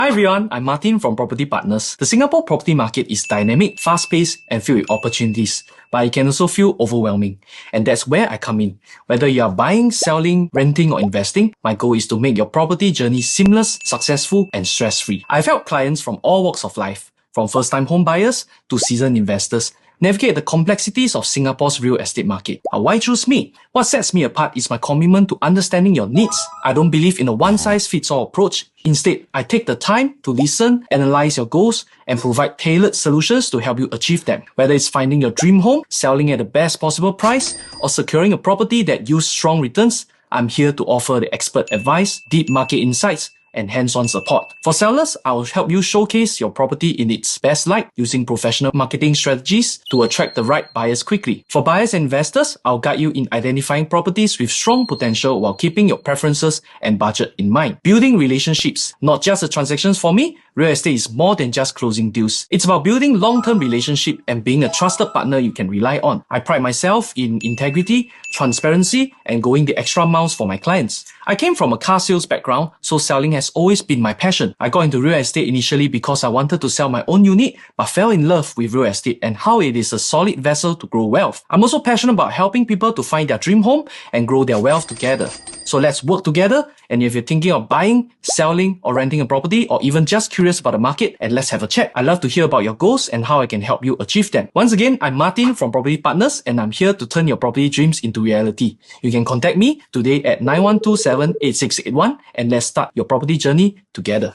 Hi everyone, I'm Martin from Property Partners. The Singapore property market is dynamic, fast-paced, and filled with opportunities, but it can also feel overwhelming. And that's where I come in. Whether you are buying, selling, renting, or investing, my goal is to make your property journey seamless, successful, and stress-free. I've helped clients from all walks of life, from first-time home buyers to seasoned investors, navigate the complexities of Singapore's real estate market. Why choose me? What sets me apart is my commitment to understanding your needs. I don't believe in a one-size-fits-all approach. Instead, I take the time to listen, analyze your goals, and provide tailored solutions to help you achieve them. Whether it's finding your dream home, selling at the best possible price, or securing a property that yields strong returns, I'm here to offer the expert advice, deep market insights, and hands-on support. For sellers, I will help you showcase your property in its best light using professional marketing strategies to attract the right buyers quickly. For buyers and investors, I'll guide you in identifying properties with strong potential while keeping your preferences and budget in mind. Building relationships, not just the transactions for me. Real estate is more than just closing deals. It's about building long-term relationship and being a trusted partner you can rely on. I pride myself in integrity, transparency, and going the extra miles for my clients. I came from a car sales background, so selling has always been my passion. I got into real estate initially because I wanted to sell my own unit, but fell in love with real estate and how it is a solid vessel to grow wealth. I'm also passionate about helping people to find their dream home and grow their wealth together. So let's work together, and if you're thinking of buying, selling, or renting a property, or even just curious about the market, and let's have a chat. I'd love to hear about your goals and how I can help you achieve them. Once again, I'm Martin from Property Partners, and I'm here to turn your property dreams into reality. You can contact me today at 9127-8681, and let's start your property journey together.